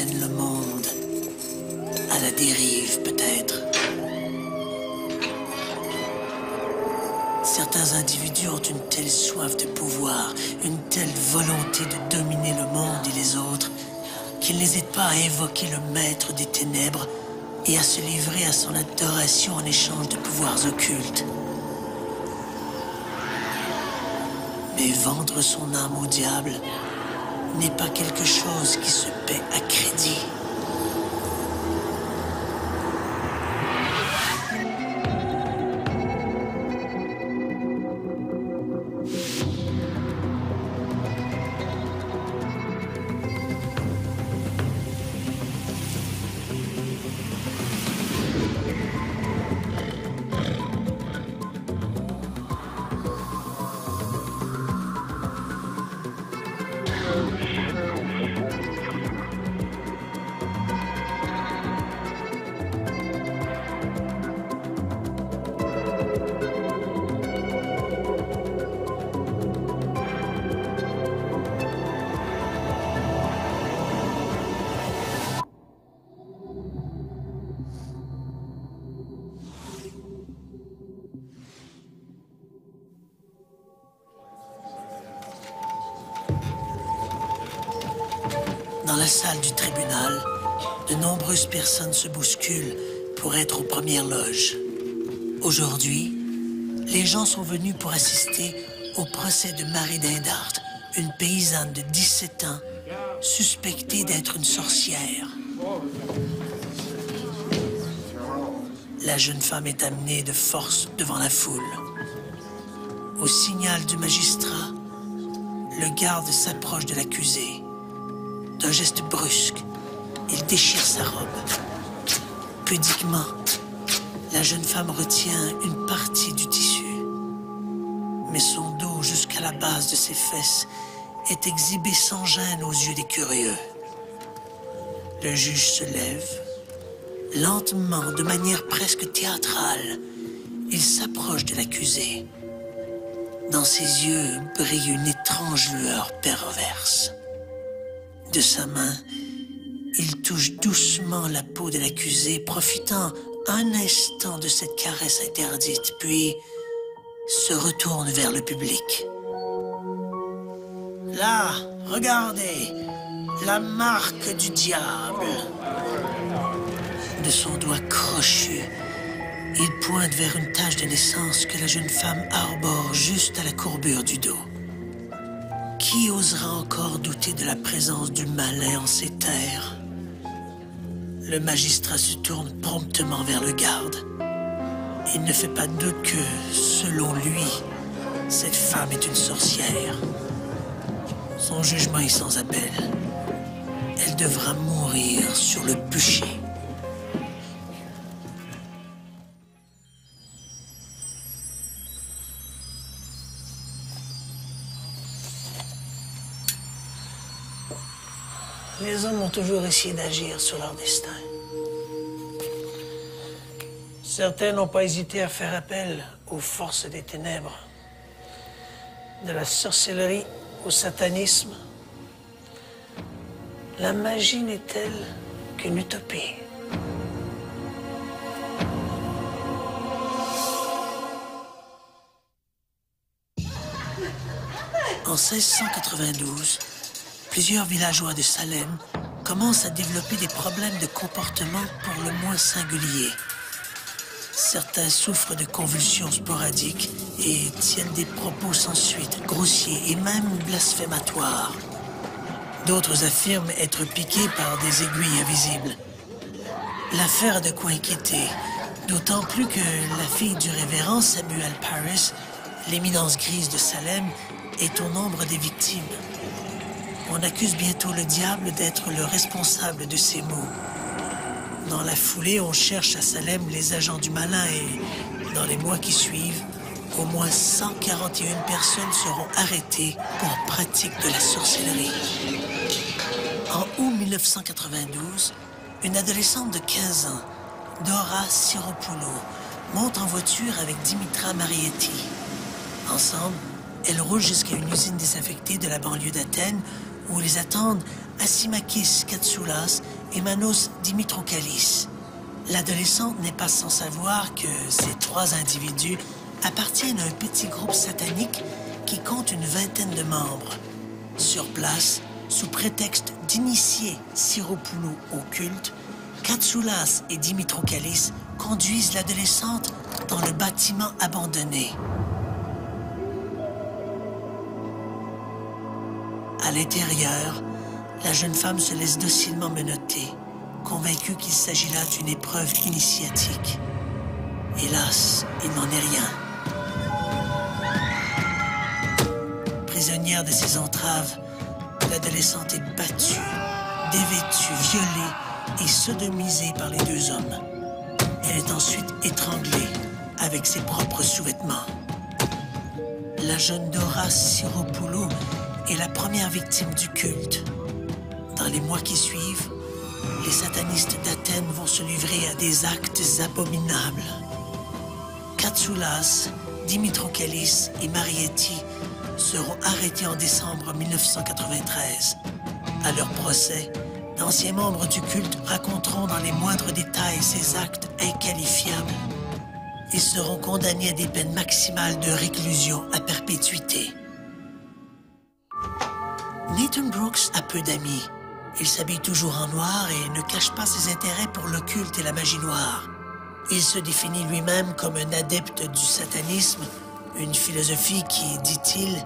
mène le monde à la dérive, peut-être. Certains individus ont une telle soif de pouvoir, une telle volonté de dominer le monde et les autres, qu'ils n'hésitent pas à invoquer le maître des ténèbres et à se livrer à son adoration en échange de pouvoirs occultes. Mais vendre son âme au diable n'est pas quelque chose qui se paie à crédit. Dans la salle du tribunal, de nombreuses personnes se bousculent pour être aux premières loges. Aujourd'hui, les gens sont venus pour assister au procès de Marie Dindart, une paysanne de 17 ans, suspectée d'être une sorcière. La jeune femme est amenée de force devant la foule. Au signal du magistrat, le garde s'approche de l'accusée. D'un geste brusque, il déchire sa robe. Pudiquement, la jeune femme retient une partie du tissu. Mais son dos jusqu'à la base de ses fesses est exhibé sans gêne aux yeux des curieux. Le juge se lève. Lentement, de manière presque théâtrale, il s'approche de l'accusé. Dans ses yeux brille une étrange lueur perverse. De sa main, il touche doucement la peau de l'accusé, profitant un instant de cette caresse interdite, puis se retourne vers le public. Là, regardez, la marque du diable. De son doigt crochu, il pointe vers une tache de naissance que la jeune femme arbore juste à la courbure du dos. Qui osera encore douter de la présence du malin en ces terres? Le magistrat se tourne promptement vers le garde. Il ne fait pas de doute que, selon lui, cette femme est une sorcière. Son jugement est sans appel. Elle devra mourir sur le bûcher. Les hommes ont toujours essayé d'agir sur leur destin. Certains n'ont pas hésité à faire appel aux forces des ténèbres, de la sorcellerie au satanisme. La magie n'est-elle qu'une utopie? En 1692, plusieurs villageois de Salem commencent à développer des problèmes de comportement pour le moins singuliers. Certains souffrent de convulsions sporadiques et tiennent des propos sans suite, grossiers et même blasphématoires. D'autres affirment être piqués par des aiguilles invisibles. L'affaire a de quoi inquiéter, d'autant plus que la fille du révérend Samuel Parris, l'éminence grise de Salem, est au nombre des victimes. On accuse bientôt le diable d'être le responsable de ces maux. Dans la foulée, on cherche à Salem les agents du malin et, dans les mois qui suivent, au moins 141 personnes seront arrêtées pour pratique de la sorcellerie. En août 1992, une adolescente de 15 ans, Dora Siropoulou, monte en voiture avec Dimitra Marietti. Ensemble, elles roulent jusqu'à une usine désaffectée de la banlieue d'Athènes où les attendent Assimakis Katsoulas Emmanos Dimitroukalis. L'adolescente n'est pas sans savoir que ces trois individus appartiennent à un petit groupe satanique qui compte une vingtaine de membres. Sur place, sous prétexte d'initier Siropoulou au culte, Katsoulas et Dimitroukalis conduisent l'adolescente dans le bâtiment abandonné. À l'intérieur, la jeune femme se laisse docilement menotter, convaincue qu'il s'agit là d'une épreuve initiatique. Hélas, il n'en est rien. Prisonnière de ses entraves, l'adolescente est battue, dévêtue, violée et sodomisée par les deux hommes. Elle est ensuite étranglée avec ses propres sous-vêtements. La jeune Dora Siropoulou est la première victime du culte. Dans les mois qui suivent, les satanistes d'Athènes vont se livrer à des actes abominables. Katsoulas, Dimitroukalis et Marietti seront arrêtés en décembre 1993. À leur procès, d'anciens membres du culte raconteront dans les moindres détails ces actes inqualifiables. Ils seront condamnés à des peines maximales de réclusion à perpétuité. Nathan Brooks a peu d'amis. Il s'habille toujours en noir et ne cache pas ses intérêts pour l'occulte et la magie noire. Il se définit lui-même comme un adepte du satanisme, une philosophie qui, dit-il,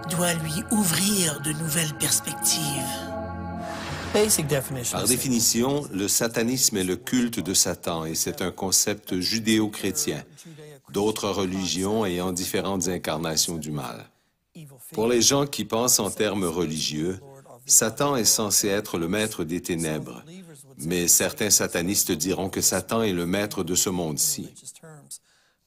doit lui ouvrir de nouvelles perspectives. Par définition, le satanisme est le culte de Satan et c'est un concept judéo-chrétien, d'autres religions ayant différentes incarnations du mal. Pour les gens qui pensent en termes religieux, Satan est censé être le maître des ténèbres, mais certains satanistes diront que Satan est le maître de ce monde-ci.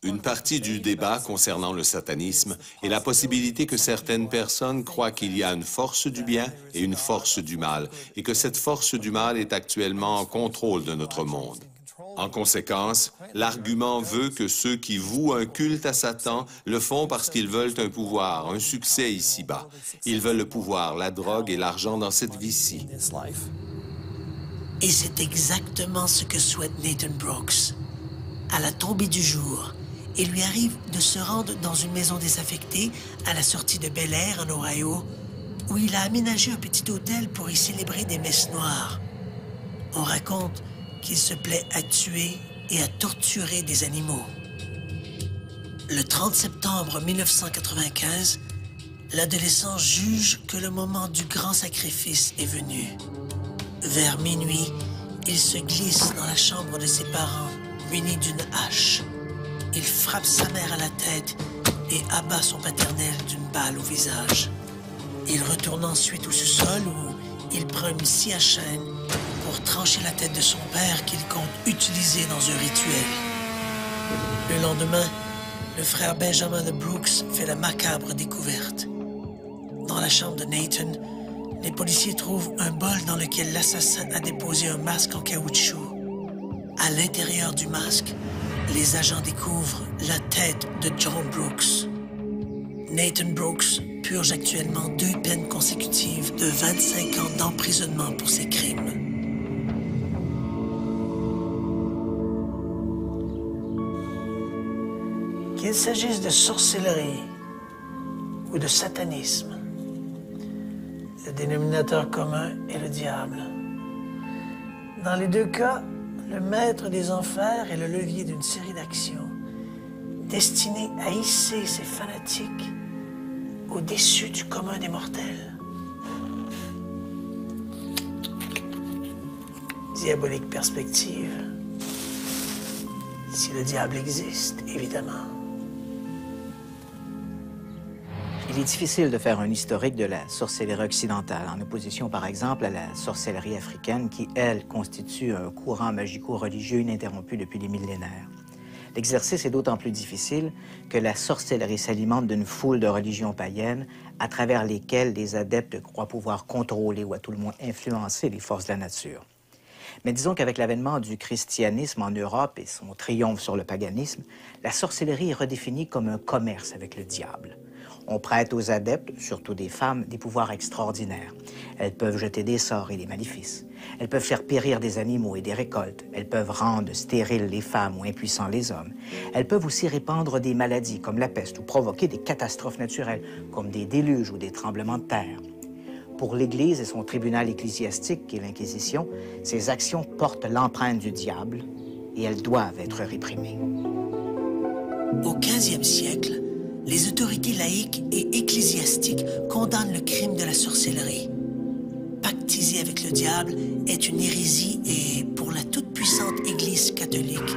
Une partie du débat concernant le satanisme est la possibilité que certaines personnes croient qu'il y a une force du bien et une force du mal, et que cette force du mal est actuellement en contrôle de notre monde. En conséquence, l'argument veut que ceux qui vouent un culte à Satan le font parce qu'ils veulent un pouvoir, un succès ici-bas. Ils veulent le pouvoir, la drogue et l'argent dans cette vie-ci. Et c'est exactement ce que souhaite Nathan Brooks. À la tombée du jour, il lui arrive de se rendre dans une maison désaffectée à la sortie de Bel Air, en Ohio, où il a aménagé un petit hôtel pour y célébrer des messes noires. On raconte qu'il se plaît à tuer et à torturer des animaux. Le 30 septembre 1995, l'adolescent juge que le moment du grand sacrifice est venu. Vers minuit, il se glisse dans la chambre de ses parents, muni d'une hache. Il frappe sa mère à la tête et abat son paternel d'une balle au visage. Il retourne ensuite au sous-sol où il prend une scie à chaîne pour trancher la tête de son père qu'il compte utiliser dans un rituel. Le lendemain, le frère Benjamin de Brooks fait la macabre découverte. Dans la chambre de Nathan, les policiers trouvent un bol dans lequel l'assassin a déposé un masque en caoutchouc. À l'intérieur du masque, les agents découvrent la tête de John Brooks. Nathan Brooks purge actuellement 2 peines consécutives de 25 ans d'emprisonnement pour ses crimes. Qu'il s'agisse de sorcellerie ou de satanisme, le dénominateur commun est le diable. Dans les deux cas, le maître des enfers est le levier d'une série d'actions destinées à hisser ces fanatiques au-dessus du commun des mortels. Diabolique perspective. Si le diable existe, évidemment. Il est difficile de faire un historique de la sorcellerie occidentale, en opposition par exemple à la sorcellerie africaine qui, elle, constitue un courant magico-religieux ininterrompu depuis des millénaires. L'exercice est d'autant plus difficile que la sorcellerie s'alimente d'une foule de religions païennes à travers lesquelles les adeptes croient pouvoir contrôler ou à tout le moins influencer les forces de la nature. Mais disons qu'avec l'avènement du christianisme en Europe et son triomphe sur le paganisme, la sorcellerie est redéfinie comme un commerce avec le diable. On prête aux adeptes, surtout des femmes, des pouvoirs extraordinaires. Elles peuvent jeter des sorts et des maléfices. Elles peuvent faire périr des animaux et des récoltes. Elles peuvent rendre stériles les femmes ou impuissants les hommes. Elles peuvent aussi répandre des maladies comme la peste ou provoquer des catastrophes naturelles comme des déluges ou des tremblements de terre. Pour l'Église et son tribunal ecclésiastique, qui est l'Inquisition, ces actions portent l'empreinte du diable et elles doivent être réprimées. Au 15e siècle, les autorités laïques et ecclésiastiques condamnent le crime de la sorcellerie. Pactiser avec le diable est une hérésie et, pour la toute-puissante Église catholique,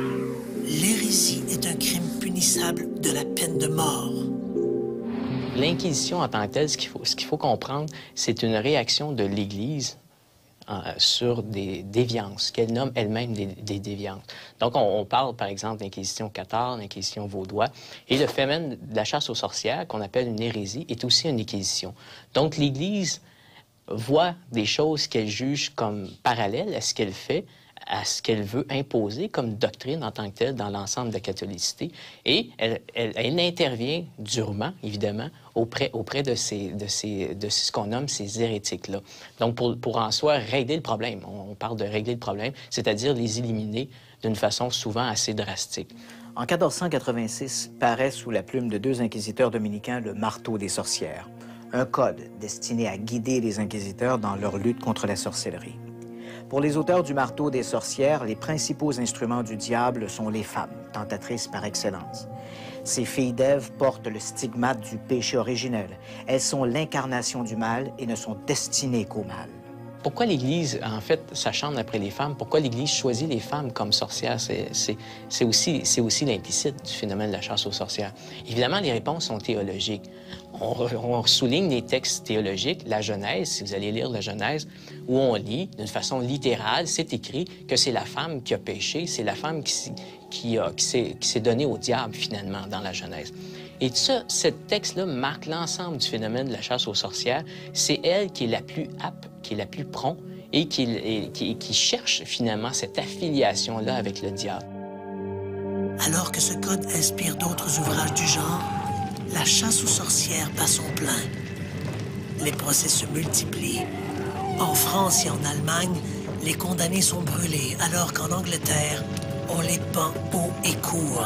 l'hérésie est un crime punissable de la peine de mort. L'Inquisition en tant que telle, ce qu'il faut comprendre, c'est une réaction de l'Église sur des déviances, qu'elle nomme elle-même des déviances. Donc, on parle, par exemple, d'Inquisition cathare, d'Inquisition vaudois, et le phénomène de la chasse aux sorcières, qu'on appelle une hérésie, est aussi une Inquisition. Donc, l'Église voit des choses qu'elle juge comme parallèles à ce qu'elle fait, à ce qu'elle veut imposer comme doctrine en tant que telle dans l'ensemble de la catholicité. Et elle intervient durement, évidemment, auprès de ce qu'on nomme ces hérétiques-là. Donc, pour en soi régler le problème, on parle de régler le problème, c'est-à-dire les éliminer d'une façon souvent assez drastique. En 1486, paraît sous la plume de 2 inquisiteurs dominicains le Marteau des sorcières, un code destiné à guider les inquisiteurs dans leur lutte contre la sorcellerie. Pour les auteurs du Marteau des sorcières, les principaux instruments du diable sont les femmes, tentatrices par excellence. Ces filles d'Ève portent le stigmate du péché originel. Elles sont l'incarnation du mal et ne sont destinées qu'au mal. Pourquoi l'Église, en fait, s'acharne après les femmes? Pourquoi l'Église choisit les femmes comme sorcières? C'est aussi l'implicite du phénomène de la chasse aux sorcières. Évidemment, les réponses sont théologiques. On souligne les textes théologiques, la Genèse, si vous allez lire la Genèse, où on lit, d'une façon littérale, c'est écrit que c'est la femme qui a péché, c'est la femme qui s'est donnée au diable, finalement, dans la Genèse. Et ça, ce texte-là marque l'ensemble du phénomène de la chasse aux sorcières. C'est elle qui est la plus apte, qui est la plus prompt et qui cherche finalement cette affiliation-là avec le diable. Alors que ce code inspire d'autres ouvrages du genre, la chasse aux sorcières bat son plein. Les procès se multiplient. En France et en Allemagne, les condamnés sont brûlés, alors qu'en Angleterre, on les pend haut et court.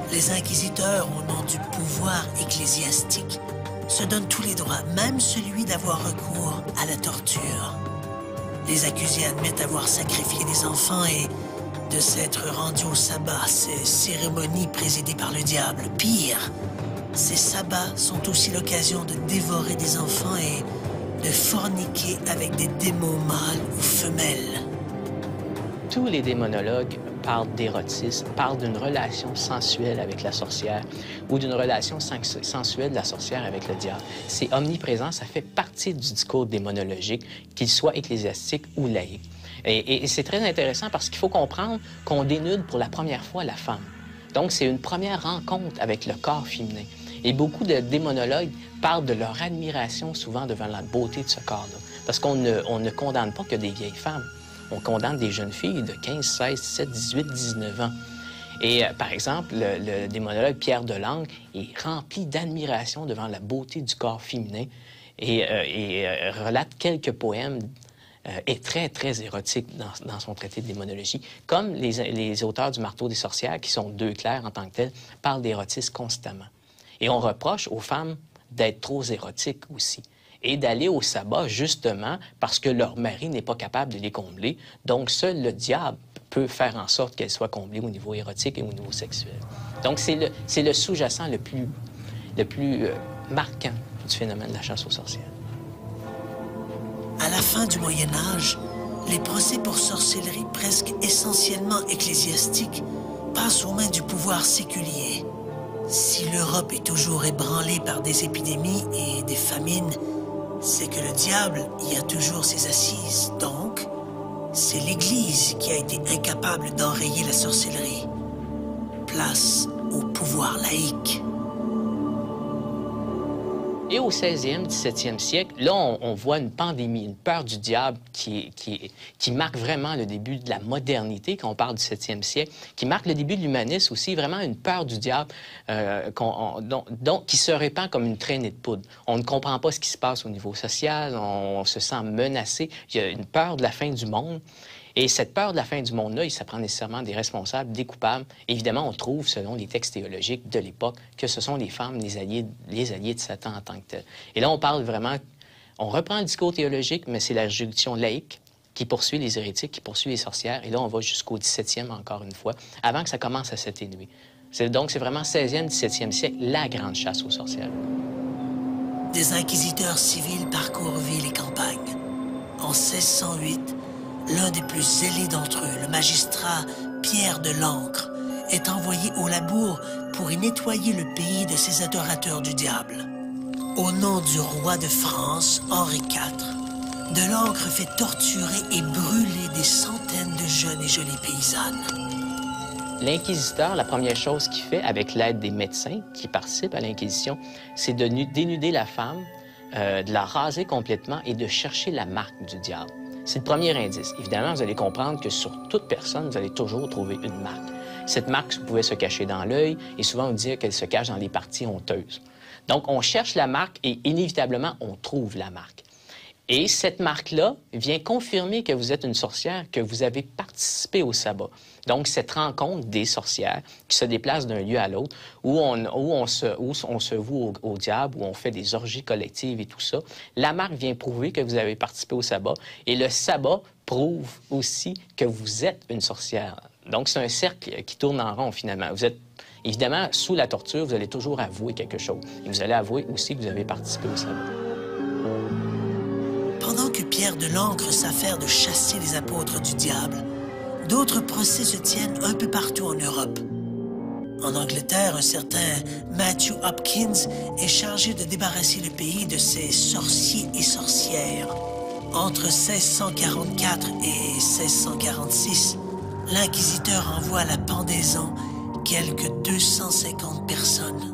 Les inquisiteurs, au nom du pouvoir ecclésiastique, se donnent tous les droits, même celui d'avoir recours à la torture. Les accusés admettent avoir sacrifié des enfants et de s'être rendus au sabbat, ces cérémonies présidées par le diable. Pire, ces sabbats sont aussi l'occasion de dévorer des enfants et de forniquer avec des démons mâles ou femelles. Tous les démonologues parlent d'érotisme, parlent d'une relation sensuelle avec la sorcière ou d'une relation sensuelle de la sorcière avec le diable. C'est omniprésent, ça fait partie du discours démonologique, qu'il soit ecclésiastique ou laïque. Et c'est très intéressant parce qu'il faut comprendre qu'on dénude pour la première fois la femme. Donc, c'est une première rencontre avec le corps féminin. Et beaucoup de démonologues parlent de leur admiration souvent devant la beauté de ce corps-là. Parce qu'on ne condamne pas que des vieilles femmes. On condamne des jeunes filles de 15, 16, 17, 18, 19 ans. Et par exemple, le démonologue Pierre Delangle est rempli d'admiration devant la beauté du corps féminin et relate quelques poèmes est très, très érotique dans son traité de démonologie, comme les auteurs du Marteau des sorcières, qui sont 2 clercs en tant que tels, parlent d'érotisme constamment. Et on reproche aux femmes d'être trop érotiques aussi, et d'aller au sabbat justement parce que leur mari n'est pas capable de les combler. Donc, seul le diable peut faire en sorte qu'elles soient comblées au niveau érotique et au niveau sexuel. Donc, c'est le sous-jacent le plus marquant du phénomène de la chasse aux sorcières. À la fin du Moyen Âge, les procès pour sorcellerie presque essentiellement ecclésiastiques passent aux mains du pouvoir séculier. Si l'Europe est toujours ébranlée par des épidémies et des famines, c'est que le diable y a toujours ses assises. Donc, c'est l'Église qui a été incapable d'enrayer la sorcellerie. Place au pouvoir laïque. Et au 16e, 17e siècle, là, on voit une pandémie, une peur du diable qui marque vraiment le début de la modernité, quand on parle du 7e siècle, qui marque le début de l'humanisme aussi, vraiment une peur du diable qui se répand comme une traînée de poudre. On ne comprend pas ce qui se passe au niveau social, on se sent menacé, il y a une peur de la fin du monde. Et cette peur de la fin du monde-là, ça prend nécessairement des responsables, des coupables. Évidemment, on trouve, selon les textes théologiques de l'époque, que ce sont les femmes, les alliés de Satan en tant que tels. Et là, on parle vraiment... On reprend le discours théologique, mais c'est la juridiction laïque qui poursuit les hérétiques, qui poursuit les sorcières. Et là, on va jusqu'au 17e, encore une fois, avant que ça commence à s'atténuer. Donc, c'est vraiment 16e, 17e siècle, la grande chasse aux sorcières. Des inquisiteurs civils parcourent villes et campagnes. En 1608, l'un des plus zélés d'entre eux, le magistrat Pierre de l'Ancre, est envoyé au labour pour y nettoyer le pays de ses adorateurs du diable. Au nom du roi de France, Henri IV, de l'Ancre fait torturer et brûler des centaines de jeunes et jolies paysannes. L'inquisiteur, la première chose qu'il fait, avec l'aide des médecins qui participent à l'Inquisition, c'est de dénuder la femme, de la raser complètement et de chercher la marque du diable. C'est le premier indice. Évidemment, vous allez comprendre que sur toute personne, vous allez toujours trouver une marque. Cette marque pouvait se cacher dans l'œil et souvent on dit qu'elle se cache dans les parties honteuses. Donc, on cherche la marque et inévitablement, on trouve la marque. Et cette marque-là vient confirmer que vous êtes une sorcière, que vous avez participé au sabbat. Donc, cette rencontre des sorcières qui se déplacent d'un lieu à l'autre, où on se voue au diable, où on fait des orgies collectives et tout ça, la marque vient prouver que vous avez participé au sabbat. Et le sabbat prouve aussi que vous êtes une sorcière. Donc, c'est un cercle qui tourne en rond, finalement. Vous êtes, évidemment, sous la torture, vous allez toujours avouer quelque chose. Et vous allez avouer aussi que vous avez participé au sabbat. Pendant que Pierre de l'Ancre s'affaire de chasser les apôtres du diable, d'autres procès se tiennent un peu partout en Europe. En Angleterre, un certain Matthew Hopkins est chargé de débarrasser le pays de ses sorciers et sorcières. Entre 1644 et 1646, l'inquisiteur envoie à la pendaison quelques 250 personnes.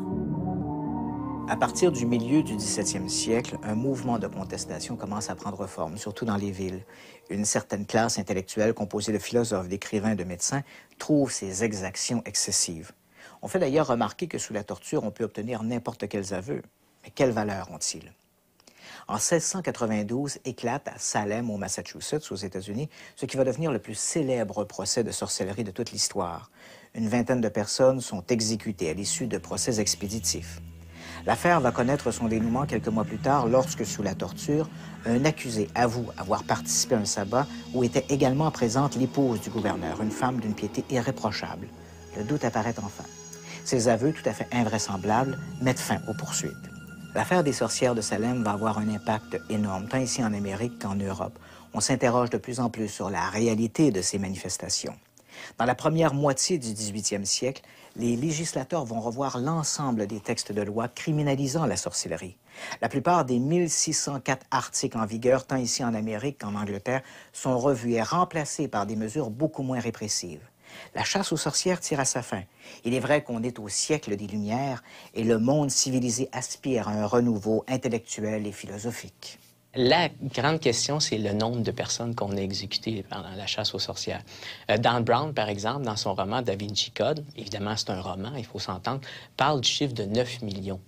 À partir du milieu du 17e siècle, un mouvement de contestation commence à prendre forme, surtout dans les villes. Une certaine classe intellectuelle composée de philosophes, d'écrivains, de médecins trouve ces exactions excessives. On fait d'ailleurs remarquer que sous la torture, on peut obtenir n'importe quels aveux. Mais quelle valeur ont-ils? En 1692, éclate à Salem, au Massachusetts, aux États-Unis, ce qui va devenir le plus célèbre procès de sorcellerie de toute l'histoire. Une vingtaine de personnes sont exécutées à l'issue de procès expéditifs. L'affaire va connaître son dénouement quelques mois plus tard lorsque, sous la torture, un accusé avoue avoir participé à un sabbat où était également présente l'épouse du gouverneur, une femme d'une piété irréprochable. Le doute apparaît enfin. Ces aveux, tout à fait invraisemblables, mettent fin aux poursuites. L'affaire des sorcières de Salem va avoir un impact énorme, tant ici en Amérique qu'en Europe. On s'interroge de plus en plus sur la réalité de ces manifestations. Dans la première moitié du 18e siècle, les législateurs vont revoir l'ensemble des textes de loi criminalisant la sorcellerie. La plupart des 1604 articles en vigueur, tant ici en Amérique qu'en Angleterre, sont revus et remplacés par des mesures beaucoup moins répressives. La chasse aux sorcières tire à sa fin. Il est vrai qu'on est au siècle des Lumières et le monde civilisé aspire à un renouveau intellectuel et philosophique. La grande question, c'est le nombre de personnes qu'on a exécutées pendant la chasse aux sorcières. Dan Brown, par exemple, dans son roman Da Vinci Code, évidemment c'est un roman, il faut s'entendre, parle du chiffre de 9 millions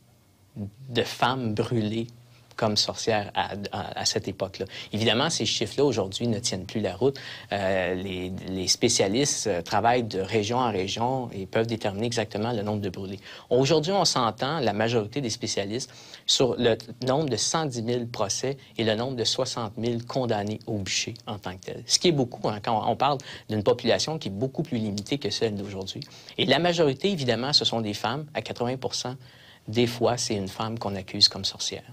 de femmes brûlées comme sorcières à cette époque-là. Évidemment, ces chiffres-là, aujourd'hui, ne tiennent plus la route. Les spécialistes travaillent de région en région et peuvent déterminer exactement le nombre de brûlés. Aujourd'hui, on s'entend, la majorité des spécialistes, sur le nombre de 110 000 procès et le nombre de 60 000 condamnés au bûcher en tant que tel. Ce qui est beaucoup, hein, quand on parle d'une population qui est beaucoup plus limitée que celle d'aujourd'hui. Et la majorité, évidemment, ce sont des femmes. À 80 % des fois, c'est une femme qu'on accuse comme sorcière.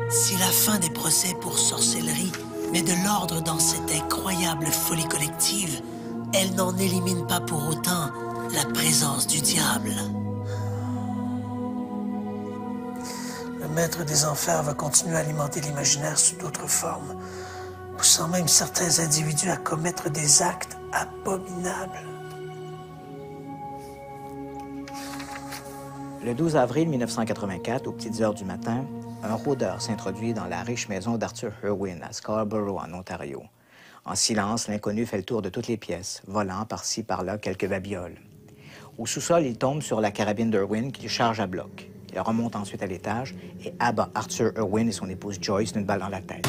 Si la fin des procès pour sorcellerie met de l'ordre dans cette incroyable folie collective, elle n'en élimine pas pour autant la présence du diable. Le maître des enfers va continuer à alimenter l'imaginaire sous d'autres formes, poussant même certains individus à commettre des actes abominables. Le 12 avril 1984, aux petites heures du matin, un rôdeur s'introduit dans la riche maison d'Arthur Irwin à Scarborough, en Ontario. En silence, l'inconnu fait le tour de toutes les pièces, volant par-ci, par-là quelques babioles. Au sous-sol, il tombe sur la carabine d'Irwin qu'il charge à bloc. Il remonte ensuite à l'étage et abat Arthur Irwin et son épouse Joyce d'une balle dans la tête.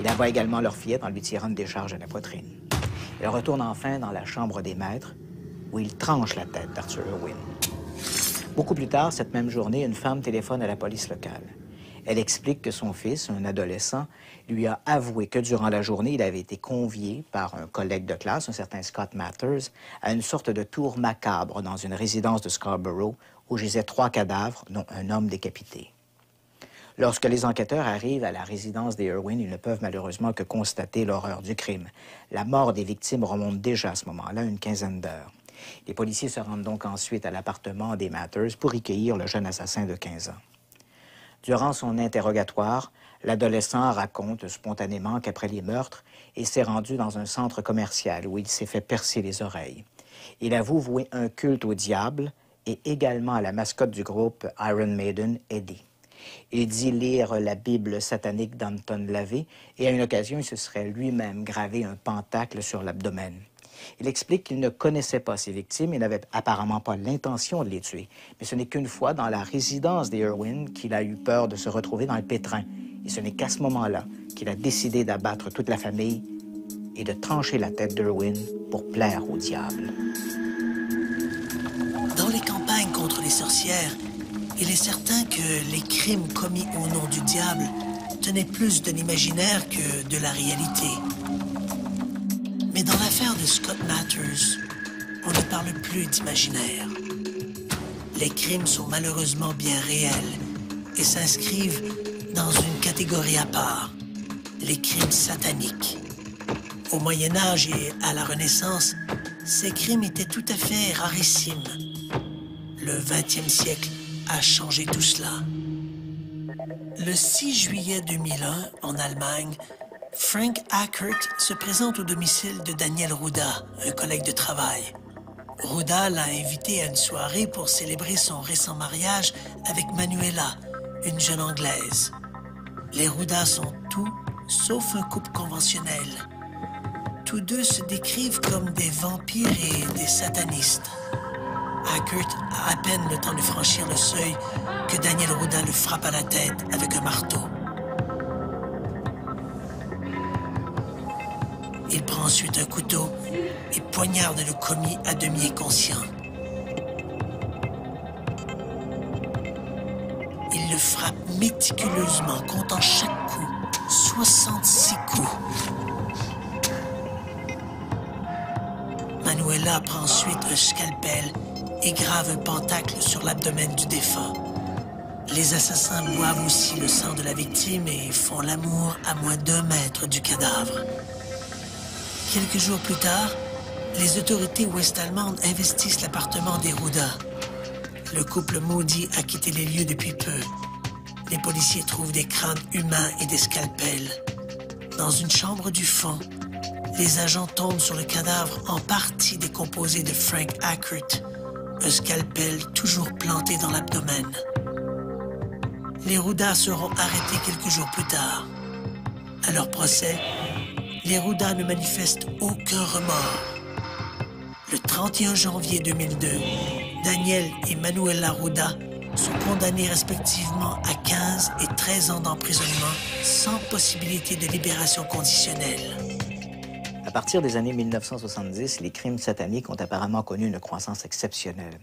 Il abat également leur fillette en lui tirant une décharge à la poitrine. Il retourne enfin dans la chambre des maîtres, où il tranche la tête d'Arthur Irwin. Beaucoup plus tard, cette même journée, une femme téléphone à la police locale. Elle explique que son fils, un adolescent, lui a avoué que durant la journée, il avait été convié par un collègue de classe, un certain Scott Matters, à une sorte de tour macabre dans une résidence de Scarborough où gisaient 3 cadavres, dont un homme décapité. Lorsque les enquêteurs arrivent à la résidence des Irwin, ils ne peuvent malheureusement que constater l'horreur du crime. La mort des victimes remonte déjà à ce moment-là une quinzaine d'heures. Les policiers se rendent donc ensuite à l'appartement des Matters pour y cueillir le jeune assassin de 15 ans. Durant son interrogatoire, l'adolescent raconte spontanément qu'après les meurtres, il s'est rendu dans un centre commercial où il s'est fait percer les oreilles. Il avoue vouer un culte au diable et également à la mascotte du groupe Iron Maiden, Eddie. Il dit lire la Bible satanique d'Anton LaVey et à une occasion, il se serait lui-même gravé un pentacle sur l'abdomen. Il explique qu'il ne connaissait pas ses victimes et n'avait apparemment pas l'intention de les tuer. Mais ce n'est qu'une fois dans la résidence des Irwin qu'il a eu peur de se retrouver dans le pétrin. Et ce n'est qu'à ce moment-là qu'il a décidé d'abattre toute la famille et de trancher la tête d'Irwin pour plaire au diable. Dans les campagnes contre les sorcières, il est certain que les crimes commis au nom du diable tenaient plus de l'imaginaire que de la réalité. Mais dans l'affaire de Scott Matters, on ne parle plus d'imaginaire. Les crimes sont malheureusement bien réels et s'inscrivent dans une catégorie à part, les crimes sataniques. Au Moyen Âge et à la Renaissance, ces crimes étaient tout à fait rarissimes. Le 20e siècle a changé tout cela. Le 6 juillet 2001, en Allemagne, Frank Ackert se présente au domicile de Daniel Ruda, un collègue de travail. Ruda l'a invité à une soirée pour célébrer son récent mariage avec Manuela, une jeune Anglaise. Les Ruda sont tout sauf un couple conventionnel. Tous deux se décrivent comme des vampires et des satanistes. Ackert a à peine le temps de franchir le seuil que Daniel Ruda le frappe à la tête avec un marteau. Il prend ensuite un couteau et poignarde le commis à demi inconscient. Il le frappe méticuleusement, comptant chaque coup, 66 coups. Manuela prend ensuite un scalpel et grave un pentacle sur l'abdomen du défunt. Les assassins boivent aussi le sang de la victime et font l'amour à moins d'1 mètre du cadavre. Quelques jours plus tard, les autorités ouest-allemandes investissent l'appartement des Ruda. Le couple maudit a quitté les lieux depuis peu. Les policiers trouvent des crânes humains et des scalpels. Dans une chambre du fond, les agents tombent sur le cadavre en partie décomposé de Frank Ackert, un scalpel toujours planté dans l'abdomen. Les Ruda seront arrêtés quelques jours plus tard. À leur procès, les Ruda ne manifestent aucun remords. Le 31 janvier 2002, Daniel et Manuela Ruda sont condamnés respectivement à 15 et 13 ans d'emprisonnement sans possibilité de libération conditionnelle. À partir des années 1970, les crimes sataniques ont apparemment connu une croissance exceptionnelle.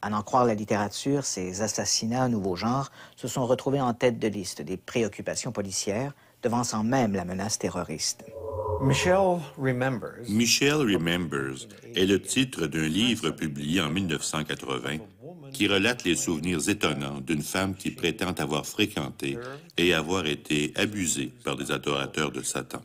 À n'en croire la littérature, ces assassinats nouveau genre se sont retrouvés en tête de liste des préoccupations policières, devançant même la menace terroriste. Michelle Remembers est le titre d'un livre publié en 1980 qui relate les souvenirs étonnants d'une femme qui prétend avoir fréquenté et avoir été abusée par des adorateurs de Satan.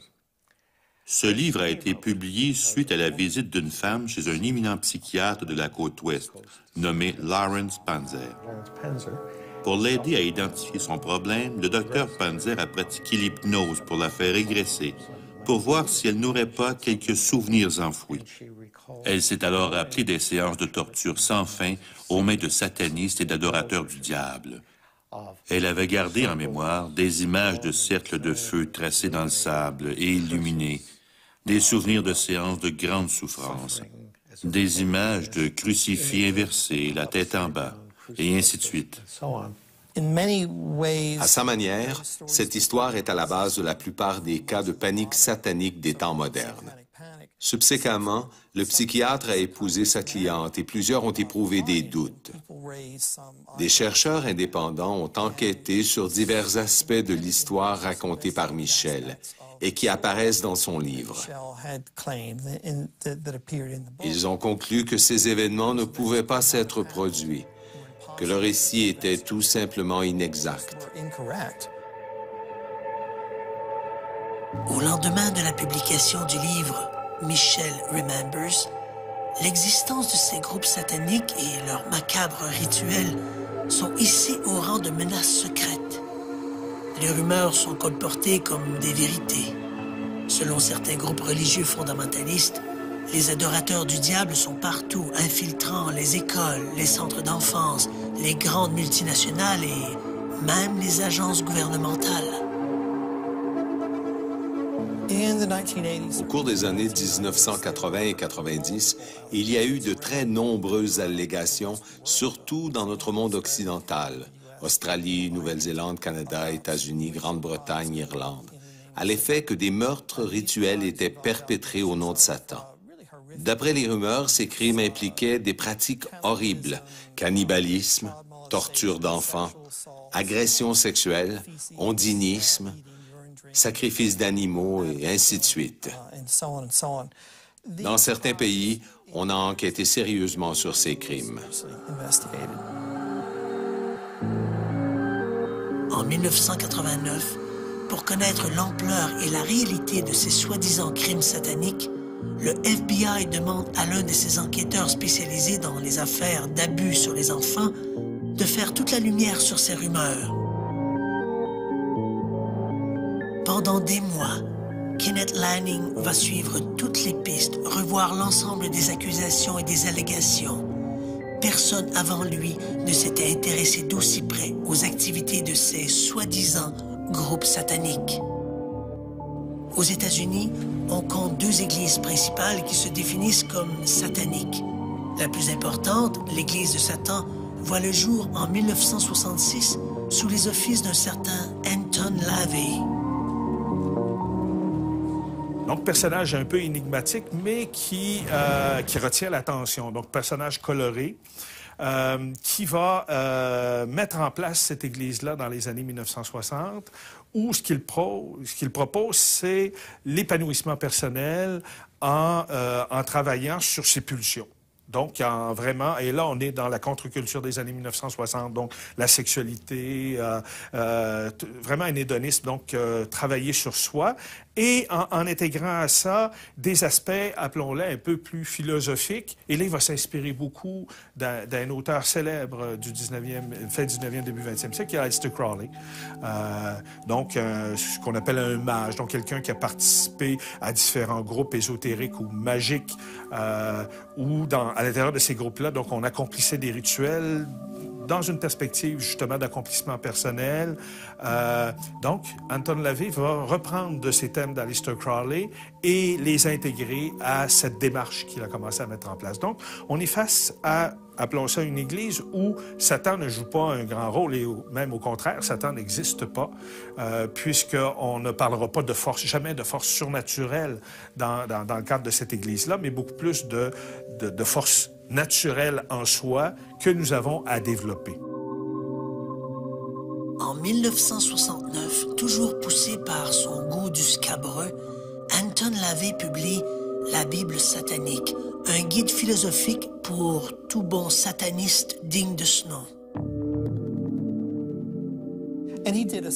Ce livre a été publié suite à la visite d'une femme chez un éminent psychiatre de la côte ouest, nommé Lawrence Panzer. Pour l'aider à identifier son problème, le docteur Panzer a pratiqué l'hypnose pour la faire régresser, pour voir si elle n'aurait pas quelques souvenirs enfouis. Elle s'est alors rappelé des séances de torture sans fin aux mains de satanistes et d'adorateurs du diable. Elle avait gardé en mémoire des images de cercles de feu tracés dans le sable et illuminés, des souvenirs de séances de grande souffrance, des images de crucifix inversés, la tête en bas, et ainsi de suite. À sa manière, cette histoire est à la base de la plupart des cas de panique satanique des temps modernes. Subséquemment, le psychiatre a épousé sa cliente et plusieurs ont éprouvé des doutes. Des chercheurs indépendants ont enquêté sur divers aspects de l'histoire racontée par Michel et qui apparaissent dans son livre. Ils ont conclu que ces événements ne pouvaient pas s'être produits, que le récit était tout simplement inexact. Au lendemain de la publication du livre Michel Remembers, l'existence de ces groupes sataniques et leurs macabres rituels sont hissés au rang de menaces secrètes. Les rumeurs sont colportées comme des vérités. Selon certains groupes religieux fondamentalistes, les adorateurs du diable sont partout, infiltrant les écoles, les centres d'enfance, les grandes multinationales et même les agences gouvernementales. Au cours des années 1980 et 90, il y a eu de très nombreuses allégations, surtout dans notre monde occidental, Australie, Nouvelle-Zélande, Canada, États-Unis, Grande-Bretagne, Irlande, à l'effet que des meurtres rituels étaient perpétrés au nom de Satan. D'après les rumeurs, ces crimes impliquaient des pratiques horribles, cannibalisme, torture d'enfants, agressions sexuelles, ondinisme, sacrifice d'animaux et ainsi de suite. Dans certains pays, on a enquêté sérieusement sur ces crimes. En 1989, pour connaître l'ampleur et la réalité de ces soi-disant crimes sataniques, le FBI demande à l'un de ses enquêteurs spécialisés dans les affaires d'abus sur les enfants de faire toute la lumière sur ces rumeurs. Pendant des mois, Kenneth Lanning va suivre toutes les pistes, revoir l'ensemble des accusations et des allégations. Personne avant lui ne s'était intéressé d'aussi près aux activités de ces soi-disant groupes sataniques. Aux États-Unis, on compte 2 églises principales qui se définissent comme sataniques. La plus importante, l'église de Satan, voit le jour en 1966 sous les offices d'un certain Anton LaVey. Donc, personnage un peu énigmatique, mais qui retient l'attention. Donc, personnage coloré, qui va mettre en place cette église-là dans les années 1960, où ce qu'il propose, c'est l'épanouissement personnel en travaillant sur ses pulsions. Donc, vraiment, et là, on est dans la contre-culture des années 1960, donc la sexualité, vraiment un hédonisme, donc travailler sur soi, et en intégrant à ça des aspects, appelons-les, un peu plus philosophiques. Et là, il va s'inspirer beaucoup d'un auteur célèbre du 19e, fin 19e, début 20e siècle, qui est Aleister Crowley. Donc, ce qu'on appelle un mage, donc quelqu'un qui a participé à différents groupes ésotériques ou magiques, ou à l'intérieur de ces groupes-là, donc on accomplissait des rituels dans une perspective justement d'accomplissement personnel. Donc, Anton LaVey va reprendre de ces thèmes d'Aleister Crowley et les intégrer à cette démarche qu'il a commencé à mettre en place. Donc, on est face à, appelons ça une église où Satan ne joue pas un grand rôle et même au contraire, Satan n'existe pas, puisqu'on ne parlera pas de force, jamais de force surnaturelle dans le cadre de cette église-là, mais beaucoup plus de force naturelle en soi que nous avons à développer. En 1969, toujours poussé par son goût du scabreux, Anton LaVey publie La Bible satanique, un guide philosophique pour tout bon sataniste digne de ce nom.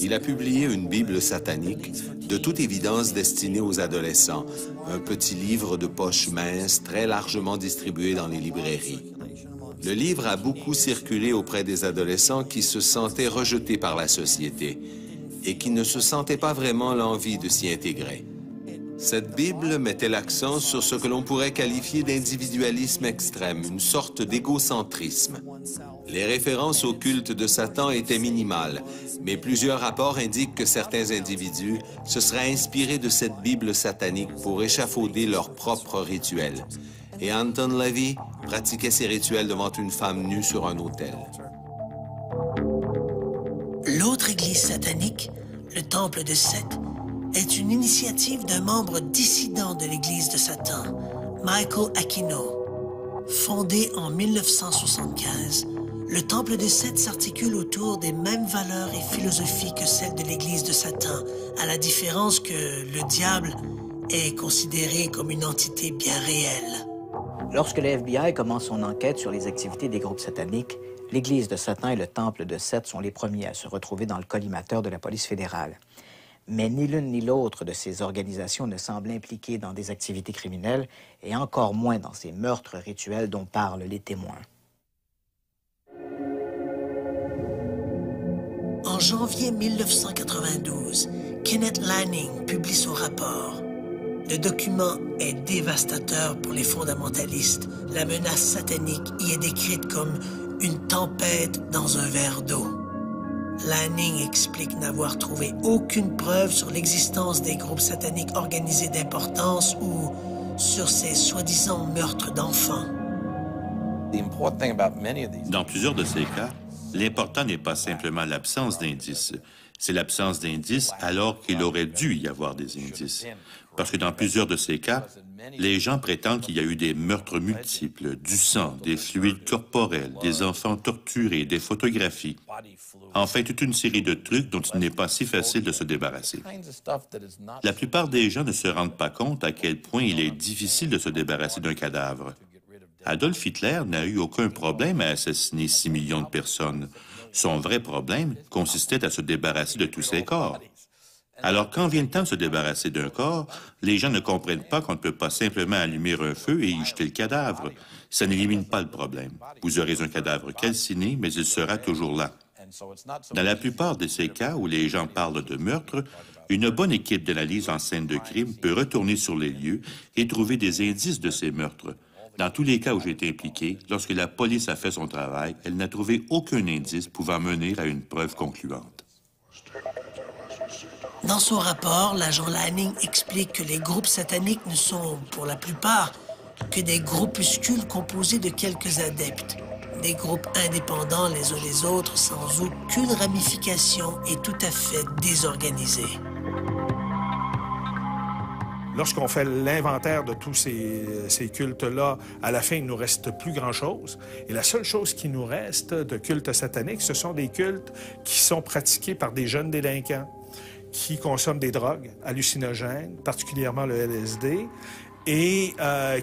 Il a publié une Bible satanique, de toute évidence destinée aux adolescents, un petit livre de poche mince très largement distribué dans les librairies. Le livre a beaucoup circulé auprès des adolescents qui se sentaient rejetés par la société et qui ne se sentaient pas vraiment l'envie de s'y intégrer. Cette Bible mettait l'accent sur ce que l'on pourrait qualifier d'individualisme extrême, une sorte d'égocentrisme. Les références au culte de Satan étaient minimales, mais plusieurs rapports indiquent que certains individus se seraient inspirés de cette Bible satanique pour échafauder leurs propres rituels. Et Anton LaVey pratiquait ses rituels devant une femme nue sur un autel. L'autre église satanique, le Temple de Seth, est une initiative d'un membre dissident de l'église de Satan, Michael Aquino. Fondé en 1975, le Temple de Seth s'articule autour des mêmes valeurs et philosophies que celles de l'église de Satan, à la différence que le diable est considéré comme une entité bien réelle. Lorsque le FBI commence son enquête sur les activités des groupes sataniques, l'église de Satan et le Temple de Seth sont les premiers à se retrouver dans le collimateur de la police fédérale. Mais ni l'une ni l'autre de ces organisations ne semble impliquée dans des activités criminelles et encore moins dans ces meurtres rituels dont parlent les témoins. En janvier 1992, Kenneth Lanning publie son rapport. Le document est dévastateur pour les fondamentalistes. La menace satanique y est décrite comme une tempête dans un verre d'eau. Lanning explique n'avoir trouvé aucune preuve sur l'existence des groupes sataniques organisés d'importance ou sur ces soi-disant meurtres d'enfants. Dans plusieurs de ces cas, l'important n'est pas simplement l'absence d'indices, c'est l'absence d'indices alors qu'il aurait dû y avoir des indices. Parce que dans plusieurs de ces cas, les gens prétendent qu'il y a eu des meurtres multiples, du sang, des fluides corporels, des enfants torturés, des photographies. Enfin, toute une série de trucs dont il n'est pas si facile de se débarrasser. La plupart des gens ne se rendent pas compte à quel point il est difficile de se débarrasser d'un cadavre. Adolf Hitler n'a eu aucun problème à assassiner 6 millions de personnes. Son vrai problème consistait à se débarrasser de tous ses corps. Alors, quand vient le temps de se débarrasser d'un corps, les gens ne comprennent pas qu'on ne peut pas simplement allumer un feu et y jeter le cadavre. Ça n'élimine pas le problème. Vous aurez un cadavre calciné, mais il sera toujours là. Dans la plupart de ces cas où les gens parlent de meurtre, une bonne équipe d'analyse en scène de crime peut retourner sur les lieux et trouver des indices de ces meurtres. Dans tous les cas où j'ai été impliqué, lorsque la police a fait son travail, elle n'a trouvé aucun indice pouvant mener à une preuve concluante. Dans son rapport, l'agent Lanning explique que les groupes sataniques ne sont, pour la plupart, que des groupuscules composés de quelques adeptes. Des groupes indépendants les uns des autres, sans aucune ramification et tout à fait désorganisés. Lorsqu'on fait l'inventaire de tous ces cultes-là, à la fin, il ne nous reste plus grand-chose. Et la seule chose qui nous reste de cultes sataniques, ce sont des cultes qui sont pratiqués par des jeunes délinquants qui consomment des drogues hallucinogènes, particulièrement le LSD, et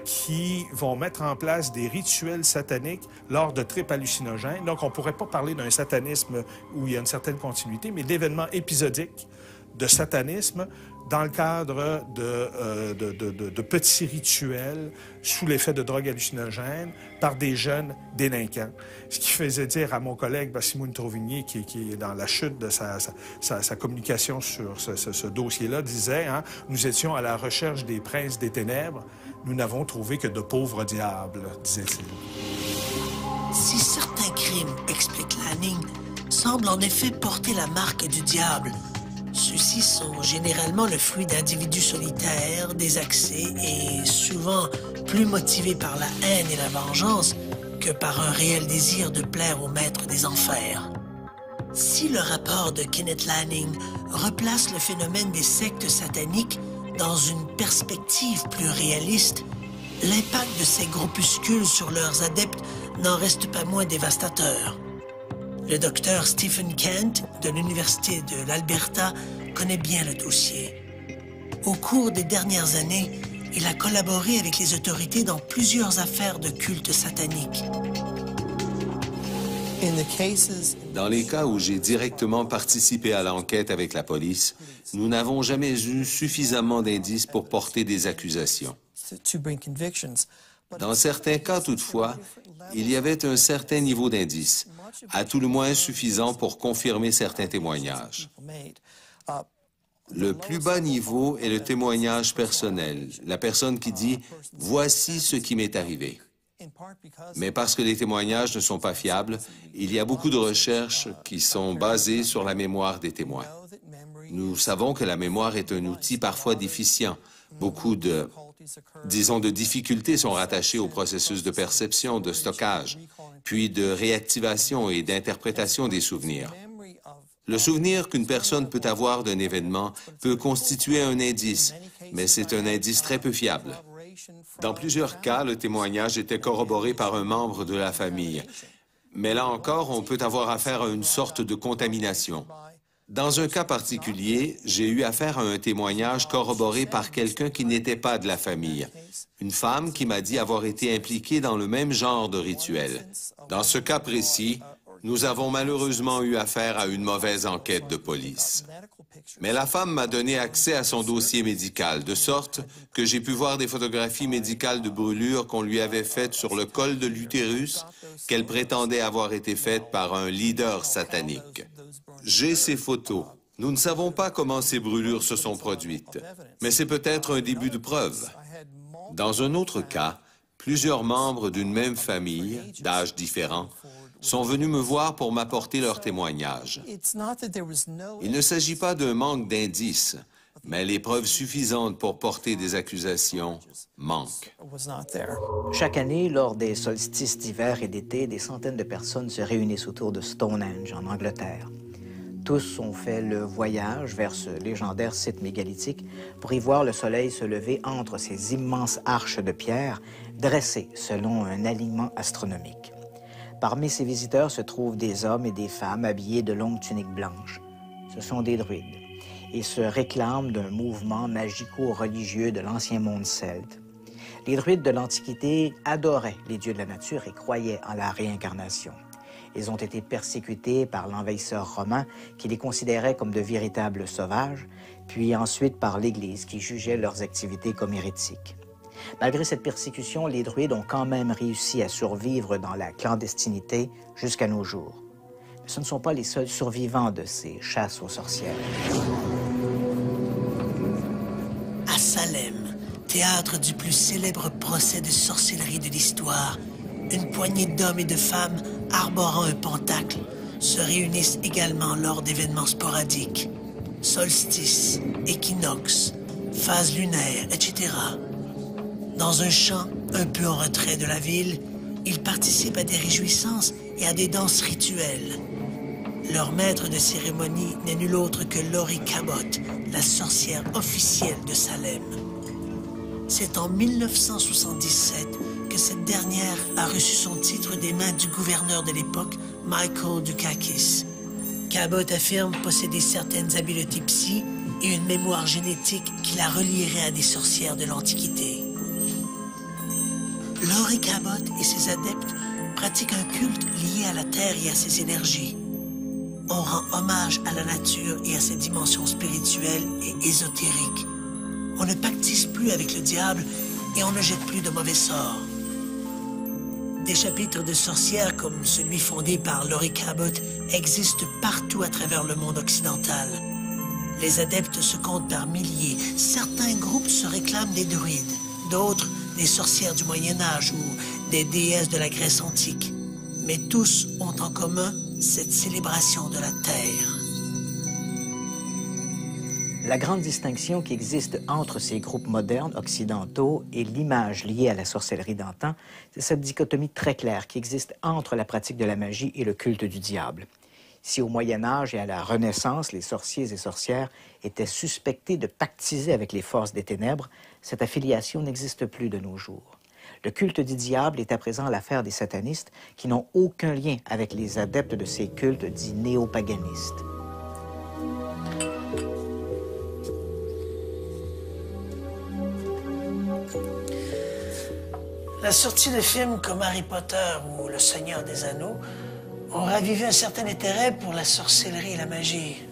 qui vont mettre en place des rituels sataniques lors de tripes hallucinogènes. Donc, on ne pourrait pas parler d'un satanisme où il y a une certaine continuité, mais d'événements épisodiques de satanisme dans le cadre de petits rituels sous l'effet de drogues hallucinogènes par des jeunes délinquants. Ce qui faisait dire à mon collègue Bassimoun Trovigny, qui est dans la chute de sa communication sur ce dossier-là, disait hein, « Nous étions à la recherche des princes des ténèbres. Nous n'avons trouvé que de pauvres diables, disait-il. » Si certains crimes, explique Lanning, semblent en effet porter la marque du diable, ceux-ci sont généralement le fruit d'individus solitaires, désaxés et souvent plus motivés par la haine et la vengeance que par un réel désir de plaire au maître des enfers. Si le rapport de Kenneth Lanning replace le phénomène des sectes sataniques dans une perspective plus réaliste, l'impact de ces groupuscules sur leurs adeptes n'en reste pas moins dévastateur. Le docteur Stephen Kent, de l'Université de l'Alberta, connaît bien le dossier. Au cours des dernières années, il a collaboré avec les autorités dans plusieurs affaires de culte satanique. Dans les cas où j'ai directement participé à l'enquête avec la police, nous n'avons jamais eu suffisamment d'indices pour porter des accusations. Dans certains cas, toutefois, il y avait un certain niveau d'indices, à tout le moins suffisant pour confirmer certains témoignages. Le plus bas niveau est le témoignage personnel, la personne qui dit « Voici ce qui m'est arrivé ». Mais parce que les témoignages ne sont pas fiables, il y a beaucoup de recherches qui sont basées sur la mémoire des témoins. Nous savons que la mémoire est un outil parfois déficient. Beaucoup de difficultés sont rattachées au processus de perception, de stockage, puis de réactivation et d'interprétation des souvenirs. Le souvenir qu'une personne peut avoir d'un événement peut constituer un indice, mais c'est un indice très peu fiable. Dans plusieurs cas, le témoignage était corroboré par un membre de la famille. Mais là encore, on peut avoir affaire à une sorte de contamination. Dans un cas particulier, j'ai eu affaire à un témoignage corroboré par quelqu'un qui n'était pas de la famille. Une femme qui m'a dit avoir été impliquée dans le même genre de rituel. Dans ce cas précis, nous avons malheureusement eu affaire à une mauvaise enquête de police. Mais la femme m'a donné accès à son dossier médical, de sorte que j'ai pu voir des photographies médicales de brûlures qu'on lui avait faites sur le col de l'utérus, qu'elle prétendait avoir été faites par un leader satanique. J'ai ces photos. Nous ne savons pas comment ces brûlures se sont produites, mais c'est peut-être un début de preuve. Dans un autre cas, plusieurs membres d'une même famille, d'âges différents, sont venus me voir pour m'apporter leur témoignage. Il ne s'agit pas d'un manque d'indices, mais les preuves suffisantes pour porter des accusations manquent. Chaque année, lors des solstices d'hiver et d'été, des centaines de personnes se réunissent autour de Stonehenge, en Angleterre. Tous ont fait le voyage vers ce légendaire site mégalithique pour y voir le soleil se lever entre ces immenses arches de pierre dressées selon un alignement astronomique. Parmi ces visiteurs se trouvent des hommes et des femmes habillés de longues tuniques blanches. Ce sont des druides et se réclament d'un mouvement magico-religieux de l'ancien monde celte. Les druides de l'Antiquité adoraient les dieux de la nature et croyaient en la réincarnation. Ils ont été persécutés par l'envahisseur romain qui les considérait comme de véritables sauvages, puis ensuite par l'Église qui jugeait leurs activités comme hérétiques. Malgré cette persécution, les druides ont quand même réussi à survivre dans la clandestinité jusqu'à nos jours. Mais ce ne sont pas les seuls survivants de ces chasses aux sorcières. À Salem, théâtre du plus célèbre procès de sorcellerie de l'histoire, une poignée d'hommes et de femmes arborant un pentacle se réunissent également lors d'événements sporadiques. Solstice, équinoxe, phase lunaire, etc. Dans un champ un peu en retrait de la ville, ils participent à des réjouissances et à des danses rituelles. Leur maître de cérémonie n'est nul autre que Laurie Cabot, la sorcière officielle de Salem. C'est en 1977 que cette dernière a reçu son titre des mains du gouverneur de l'époque, Michael Dukakis. Cabot affirme posséder certaines habiletés psy et une mémoire génétique qui la relierait à des sorcières de l'Antiquité. Laurie Cabot et ses adeptes pratiquent un culte lié à la Terre et à ses énergies. On rend hommage à la nature et à ses dimensions spirituelles et ésotériques. On ne pactise plus avec le diable et on ne jette plus de mauvais sorts. Des chapitres de sorcières comme celui fondé par Laurie Cabot existent partout à travers le monde occidental. Les adeptes se comptent par milliers. Certains groupes se réclament des druides, d'autres des sorcières du Moyen-Âge ou des déesses de la Grèce antique. Mais tous ont en commun cette célébration de la Terre. La grande distinction qui existe entre ces groupes modernes occidentaux et l'image liée à la sorcellerie d'antan, c'est cette dichotomie très claire qui existe entre la pratique de la magie et le culte du diable. Si au Moyen-Âge et à la Renaissance, les sorciers et sorcières étaient suspectés de pactiser avec les forces des ténèbres, cette affiliation n'existe plus de nos jours. Le culte du diable est à présent l'affaire des satanistes qui n'ont aucun lien avec les adeptes de ces cultes dits néopaganistes. La sortie de films comme Harry Potter ou Le Seigneur des Anneaux ont ravivé un certain intérêt pour la sorcellerie et la magie.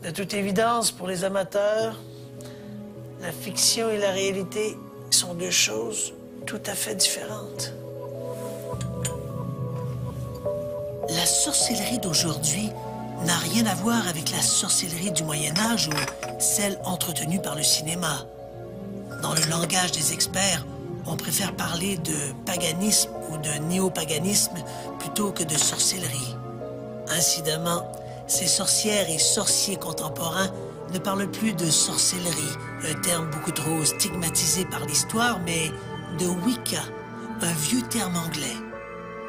De toute évidence, pour les amateurs, la fiction et la réalité sont deux choses tout à fait différentes. La sorcellerie d'aujourd'hui n'a rien à voir avec la sorcellerie du Moyen Âge ou celle entretenue par le cinéma. Dans le langage des experts, on préfère parler de paganisme ou de néopaganisme plutôt que de sorcellerie. Incidemment, ces sorcières et sorciers contemporains ne parlent plus de sorcellerie, un terme beaucoup trop stigmatisé par l'histoire, mais de Wicca, un vieux terme anglais.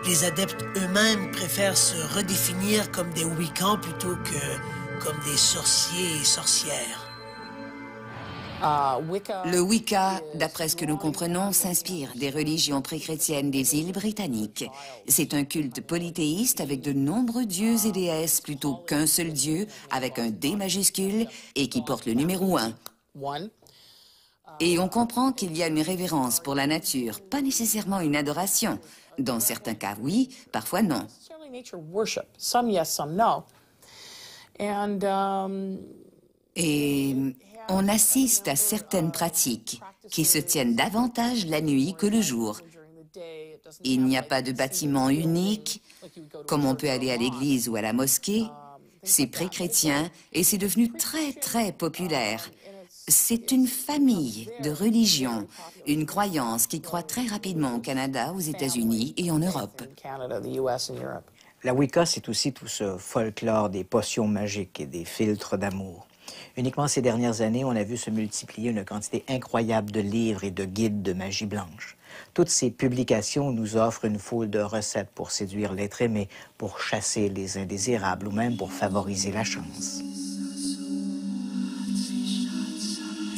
Les adeptes eux-mêmes préfèrent se redéfinir comme des Wiccans plutôt que comme des sorciers et sorcières. Le Wicca, d'après ce que nous comprenons, s'inspire des religions pré-chrétiennes des îles britanniques. C'est un culte polythéiste avec de nombreux dieux et déesses plutôt qu'un seul dieu avec un D majuscule et qui porte le numéro 1. Et on comprend qu'il y a une révérence pour la nature, pas nécessairement une adoration. Dans certains cas, oui, parfois non. Et on assiste à certaines pratiques qui se tiennent davantage la nuit que le jour. Il n'y a pas de bâtiment unique, comme on peut aller à l'église ou à la mosquée. C'est pré-chrétien et c'est devenu très, très populaire. C'est une famille de religions, une croyance qui croît très rapidement au Canada, aux États-Unis et en Europe. La Wicca, c'est aussi tout ce folklore des potions magiques et des filtres d'amour. Uniquement ces dernières années, on a vu se multiplier une quantité incroyable de livres et de guides de magie blanche. Toutes ces publications nous offrent une foule de recettes pour séduire l'être aimé, pour chasser les indésirables ou même pour favoriser la chance.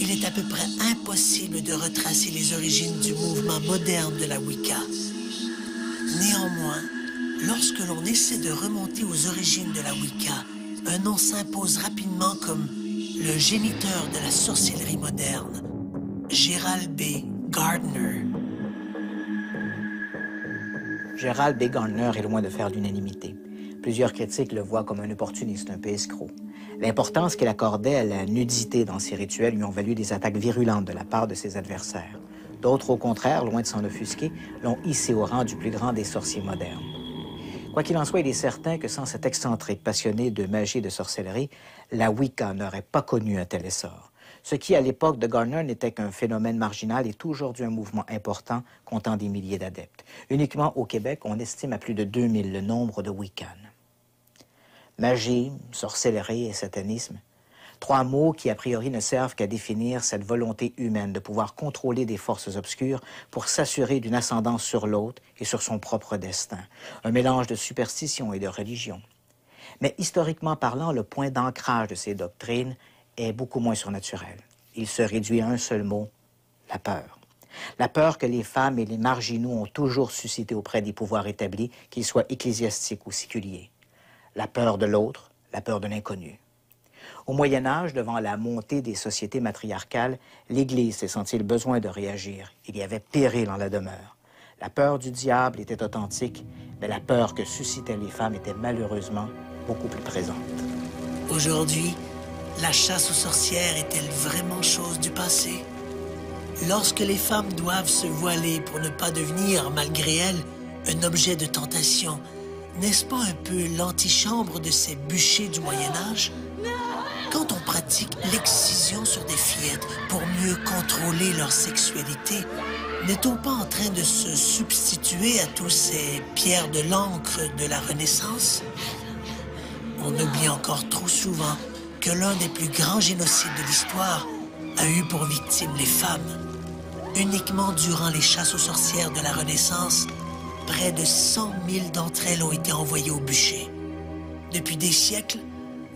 Il est à peu près impossible de retracer les origines du mouvement moderne de la Wicca. Néanmoins, lorsque l'on essaie de remonter aux origines de la Wicca, un nom s'impose rapidement comme le géniteur de la sorcellerie moderne, Gerald B. Gardner. Gerald B. Gardner est loin de faire l'unanimité. Plusieurs critiques le voient comme un opportuniste, un peu escroc. L'importance qu'il accordait à la nudité dans ses rituels lui ont valu des attaques virulentes de la part de ses adversaires. D'autres, au contraire, loin de s'en offusquer, l'ont hissé au rang du plus grand des sorciers modernes. Quoi qu'il en soit, il est certain que sans cet excentrique passionné de magie et de sorcellerie, la Wicca n'aurait pas connu un tel essor. Ce qui, à l'époque de Gardner, n'était qu'un phénomène marginal est aujourd'hui un mouvement important comptant des milliers d'adeptes. Uniquement au Québec, on estime à plus de 2000 le nombre de Wiccans. Magie, sorcellerie et satanisme, trois mots qui, a priori, ne servent qu'à définir cette volonté humaine de pouvoir contrôler des forces obscures pour s'assurer d'une ascendance sur l'autre et sur son propre destin. Un mélange de superstition et de religion. Mais historiquement parlant, le point d'ancrage de ces doctrines est beaucoup moins surnaturel. Il se réduit à un seul mot, la peur. La peur que les femmes et les marginaux ont toujours suscité auprès des pouvoirs établis, qu'ils soient ecclésiastiques ou séculiers. La peur de l'autre, la peur de l'inconnu. Au Moyen Âge, devant la montée des sociétés matriarcales, l'Église s'est senti le besoin de réagir. Il y avait péril en la demeure. La peur du diable était authentique, mais la peur que suscitaient les femmes était malheureusement beaucoup plus présente. Aujourd'hui, la chasse aux sorcières est-elle vraiment chose du passé? Lorsque les femmes doivent se voiler pour ne pas devenir, malgré elles, un objet de tentation, n'est-ce pas un peu l'antichambre de ces bûchers du Moyen Âge? Quand on pratique l'excision sur des fillettes pour mieux contrôler leur sexualité, n'est-on pas en train de se substituer à tous ces pierres de l'encre de la Renaissance? On oublie encore trop souvent que l'un des plus grands génocides de l'histoire a eu pour victime les femmes. Uniquement durant les chasses aux sorcières de la Renaissance, près de 100 000 d'entre elles ont été envoyées au bûcher. Depuis des siècles,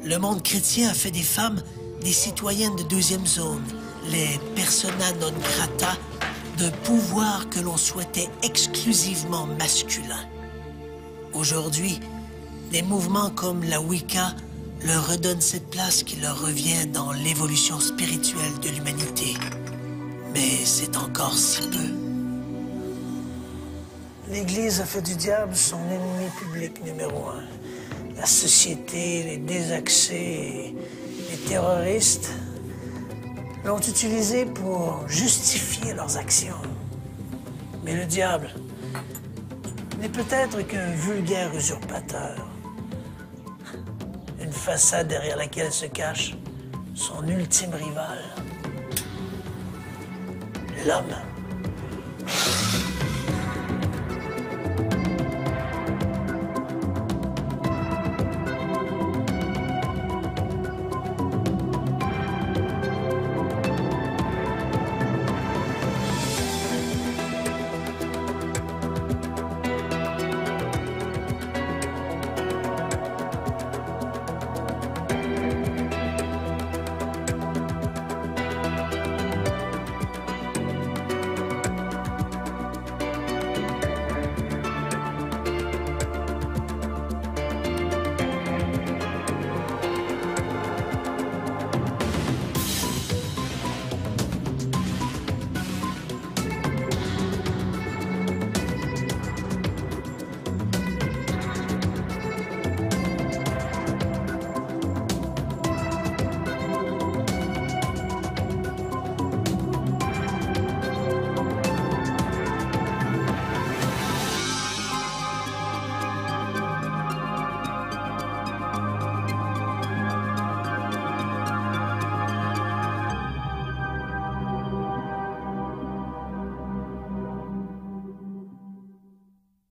le monde chrétien a fait des femmes des citoyennes de deuxième zone, les persona non grata, d'un pouvoir que l'on souhaitait exclusivement masculin. Aujourd'hui, des mouvements comme la Wicca leur redonnent cette place qui leur revient dans l'évolution spirituelle de l'humanité. Mais c'est encore si peu. L'Église a fait du diable son ennemi public numéro 1. La société, les désaxés et les terroristes l'ont utilisé pour justifier leurs actions. Mais le diable n'est peut-être qu'un vulgaire usurpateur. Une façade derrière laquelle se cache son ultime rival, l'homme.